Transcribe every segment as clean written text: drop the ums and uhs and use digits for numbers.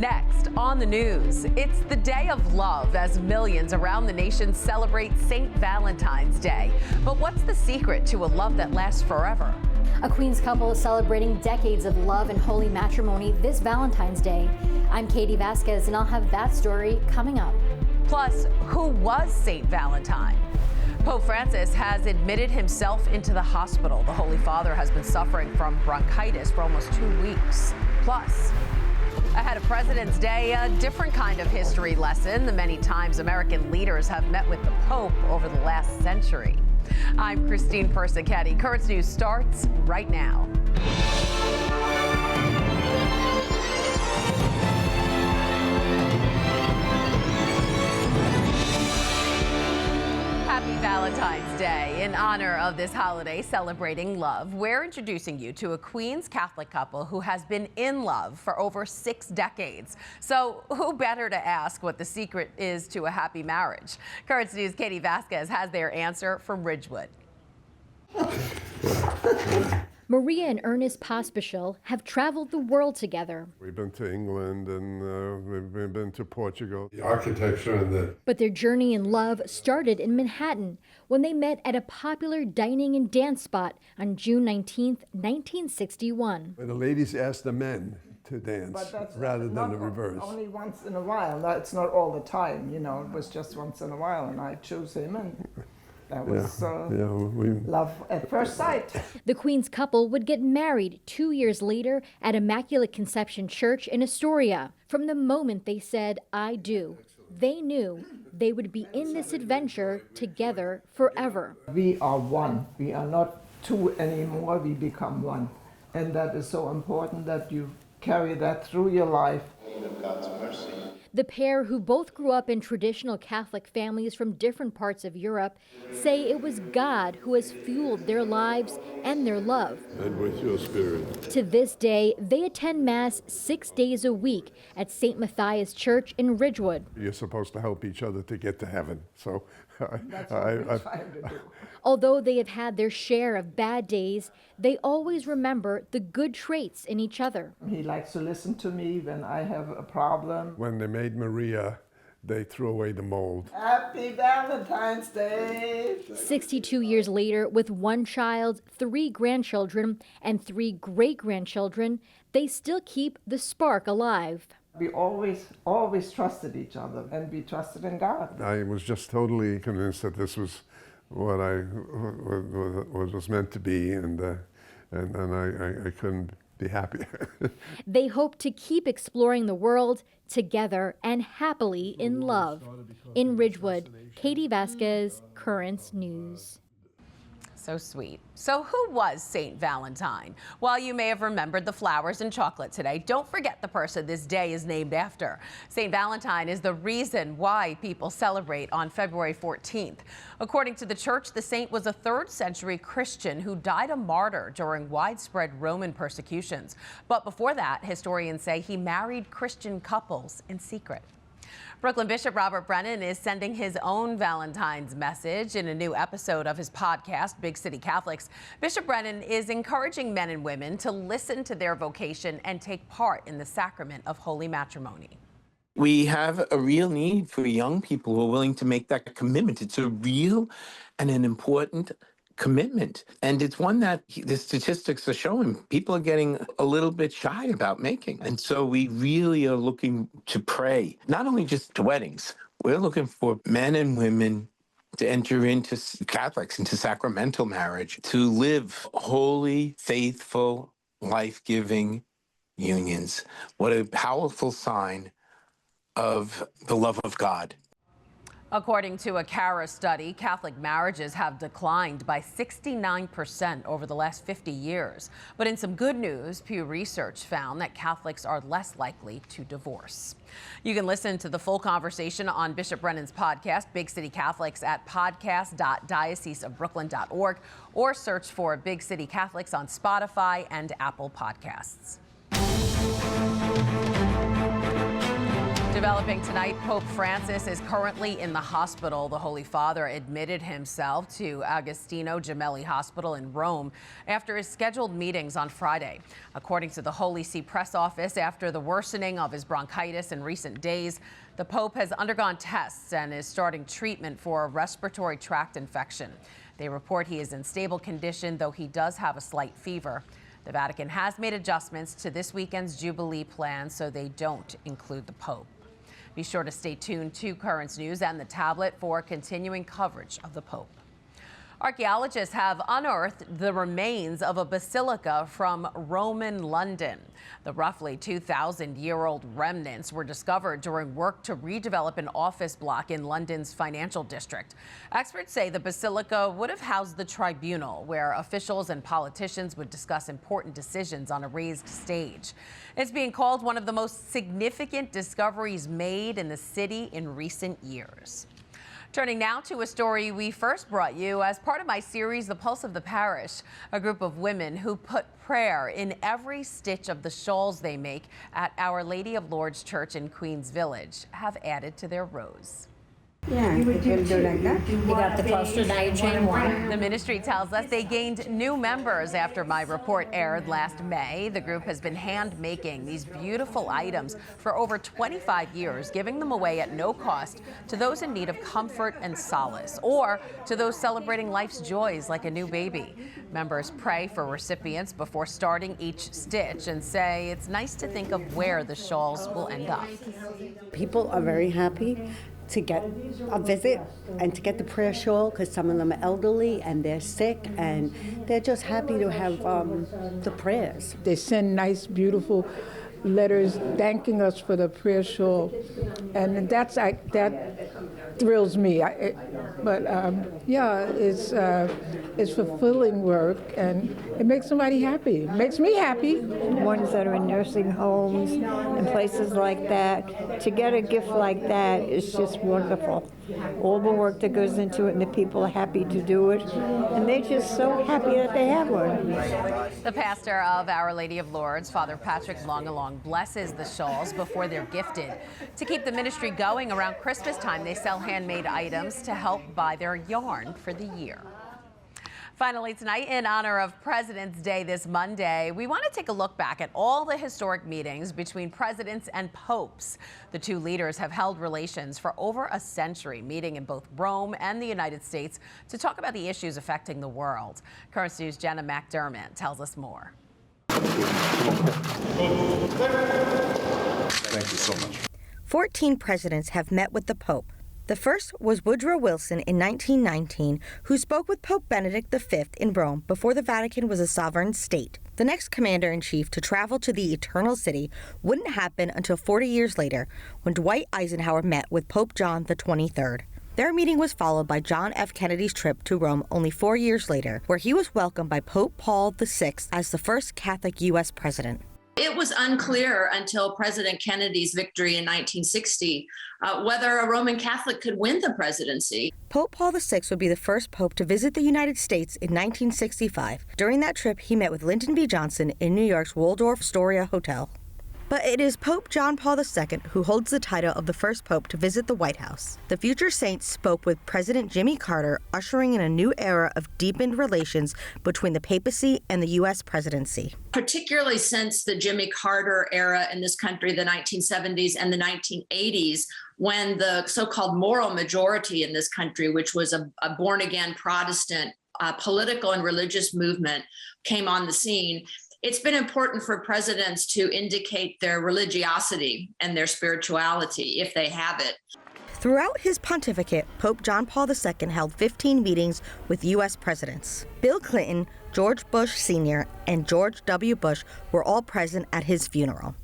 Next on the news, it's the day of love as millions around the nation celebrate St. Valentine's Day. But what's the secret to a love that lasts forever? A Queens couple is celebrating decades of love and holy matrimony this Valentine's Day. I'm Katie Vasquez, and I'll have that story coming up. Plus, who was St. Valentine? Pope Francis has admitted himself into the hospital. The Holy Father has been suffering from bronchitis for almost 2 weeks. Plus, ahead of President's Day, a different kind of history lesson, the many times American leaders have met with the Pope over the last century. I'm Christine Persichetti. Currents News starts right now. Happy Valentine's Day. In honor of this holiday celebrating love, we're introducing you to a Queens Catholic couple who has been in love for over 6 decades. So who better to ask what the secret is to a happy marriage? Currents News' Katie Vasquez has their answer from Ridgewood. Maria and Ernest Pospisil have traveled the world together. We've been to England and we've been to Portugal. The architecture and the... But their journey in love started in Manhattan when they met at a popular dining and dance spot on June 19th, 1961. Where the ladies asked the men to dance rather than the reverse. Only once in a while. It's not all the time, you know. It was just once in a while, and I chose him, and that was love at first sight. The Queens couple would get married 2 years later at Immaculate Conception Church in Astoria. From the moment they said, "I do," they knew they would be in this adventure together forever. We are one. We are not two anymore. We become one. And that is so important that you carry that through your life. Of God's mercy. The pair, who both grew up in traditional Catholic families from different parts of Europe, say it was God who has fueled their lives and their love. And with your spirit. To this day, they attend Mass 6 days a week at St. Matthias Church in Ridgewood. You're supposed to help each other to get to heaven. So That's what we're trying to do. Although they have had their share of bad days, they always remember the good traits in each other. He likes to listen to me when I have a problem. When they made Maria, they threw away the mold. Happy Valentine's Day! 62 years later, with 1 child, 3 grandchildren, and 3 great-grandchildren, they still keep the spark alive. We always trusted each other, and we trusted in God. I was just totally convinced that this was what was meant to be, and I couldn't be happier. They hope to keep exploring the world together and happily in love. In Ridgewood, Katie Vasquez, Currents News. So sweet. So who was St. Valentine? While you may have remembered the flowers and chocolate today, don't forget the person this day is named after. St. Valentine is the reason why people celebrate on February 14th. According to the church, the saint was a 3rd century Christian who died a martyr during widespread Roman persecutions. But before that, historians say he married Christian couples in secret. Brooklyn Bishop Robert Brennan is sending his own Valentine's message in a new episode of his podcast, Big City Catholics. Bishop Brennan is encouraging men and women to listen to their vocation and take part in the sacrament of holy matrimony. We have a real need for young people who are willing to make that commitment. It's a real and an important commitment. And it's one that the statistics are showing people are getting a little bit shy about making. And so we really are looking to pray, not only just to weddings, we're looking for men and women to enter into Catholics, into sacramental marriage, to live holy, faithful, life-giving unions. What a powerful sign of the love of God. According to a CARA study, Catholic marriages have declined by 69% over the last 50 years. But in some good news, Pew Research found that Catholics are less likely to divorce. You can listen to the full conversation on Bishop Brennan's podcast, Big City Catholics, at podcast.dioceseofbrooklyn.org or search for Big City Catholics on Spotify and Apple Podcasts. Developing tonight, Pope Francis is currently in the hospital. The Holy Father admitted himself to Agostino Gemelli Hospital in Rome after his scheduled meetings on Friday. According to the Holy See press office, after the worsening of his bronchitis in recent days, the Pope has undergone tests and is starting treatment for a respiratory tract infection. They report he is in stable condition, though he does have a slight fever. The Vatican has made adjustments to this weekend's Jubilee plan so they don't include the Pope. Be sure to stay tuned to Currents News and the tablet for continuing coverage of the Pope. Archaeologists have unearthed the remains of a basilica from Roman London. The roughly 2,000-year-old remnants were discovered during work to redevelop an office block in London's financial district. Experts say the basilica would have housed the tribunal, where officials and politicians would discuss important decisions on a raised stage. It's being called one of the most significant discoveries made in the city in recent years. Turning now to a story we first brought you as part of my series, The Pulse of the Parish. A group of women who put prayer in every stitch of the shawls they make at Our Lady of Lourdes Church in Queens Village have added to their rows. Yeah, you can do like that. You got the poster, now you chain one. The ministry tells us they gained new members after my report aired last May. The group has been hand making these beautiful items for over 25 years, giving them away at no cost to those in need of comfort and solace, or to those celebrating life's joys like a new baby. Members pray for recipients before starting each stitch and say it's nice to think of where the shawls will end up. People are very happy to get a visit and to get the prayer shawl, because some of them are elderly and they're sick and they're just happy to have the prayers. They send nice, beautiful letters thanking us for the prayer shawl, and that thrills me. It's fulfilling work, and it makes somebody happy. It makes me happy. Ones that are in nursing homes and places like that, to get a gift like that is just wonderful. All the work that goes into it, and the people are happy to do it, and they're just so happy that they have one. The pastor of Our Lady of Lourdes, Father Patrick Longalong, blesses the shawls before they're gifted. To keep the ministry going around Christmas time, they sell handmade items to help buy their yarn for the year. Finally tonight, in honor of President's Day this Monday, we want to take a look back at all the historic meetings between presidents and popes. The two leaders have held relations for over a century, meeting in both Rome and the United States to talk about the issues affecting the world. Currents News' Jenna McDermott tells us more. Thank you so much. 14 presidents have met with the Pope. The first was Woodrow Wilson in 1919, who spoke with Pope Benedict V in Rome before the Vatican was a sovereign state. The next commander-in-chief to travel to the Eternal City wouldn't happen until 40 years later, when Dwight Eisenhower met with Pope John XXIII. Their meeting was followed by John F. Kennedy's trip to Rome only 4 years later, where he was welcomed by Pope Paul VI as the first Catholic U.S. president. It was unclear until President Kennedy's victory in 1960 whether a Roman Catholic could win the presidency. Pope Paul VI would be the first pope to visit the United States in 1965. During that trip, he met with Lyndon B. Johnson in New York's Waldorf Astoria Hotel. But it is Pope John Paul II who holds the title of the first pope to visit the White House. The future saint spoke with President Jimmy Carter, ushering in a new era of deepened relations between the papacy and the U.S. presidency. Particularly since the Jimmy Carter era in this country, the 1970s and the 1980s, when the so-called moral majority in this country, which was a born-again Protestant political and religious movement, came on the scene. It's been important for presidents to indicate their religiosity and their spirituality, if they have it. Throughout his pontificate, Pope John Paul II held 15 meetings with U.S. presidents. Bill Clinton, George Bush Sr., and George W. Bush were all present at his funeral.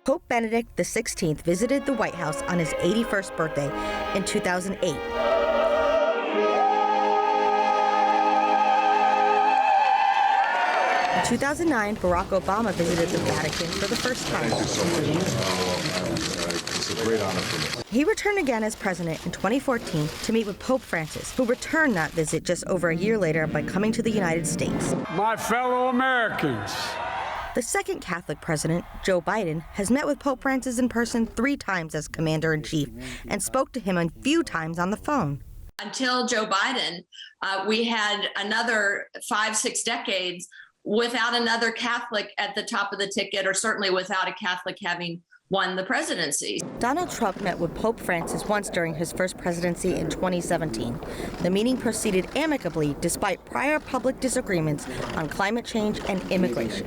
Pope Benedict XVI visited the White House on his 81st birthday in 2008. In 2009, Barack Obama visited the Vatican for the first time. Thank you so much. It's a great honor for me. He returned again as president in 2014 to meet with Pope Francis, who returned that visit just over a year later by coming to the United States. My fellow Americans, The second Catholic president, Joe Biden, has met with Pope Francis in person 3 times as commander-in-chief and spoke to him a few times on the phone. Until Joe Biden, we had another 5-6 decades without another Catholic at the top of the ticket, or certainly without a Catholic having won the presidency. Donald Trump met with Pope Francis once during his first presidency in 2017. The meeting proceeded amicably despite prior public disagreements on climate change and immigration.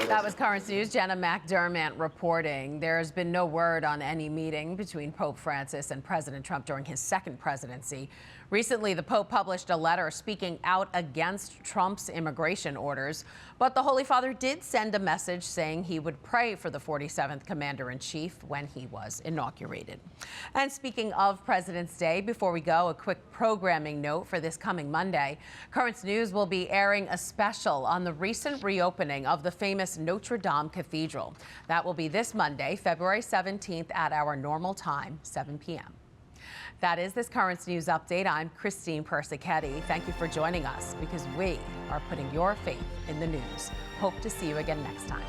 That was Currents News' Jenna McDermott reporting. There has been no word on any meeting between Pope Francis and President Trump during his second presidency. Recently, the Pope published a letter speaking out against Trump's immigration orders, but the Holy Father did send a message saying he would pray for the 47th Commander-in-Chief when he was inaugurated. And speaking of President's Day, before we go, a quick programming note for this coming Monday. Currents News will be airing a special on the recent reopening of the famous Notre Dame Cathedral. That will be this Monday, February 17th at our normal time, 7 p.m. That is this Currents News update. I'm Christine Persichetti. Thank you for joining us because we are putting your faith in the news. Hope to see you again next time.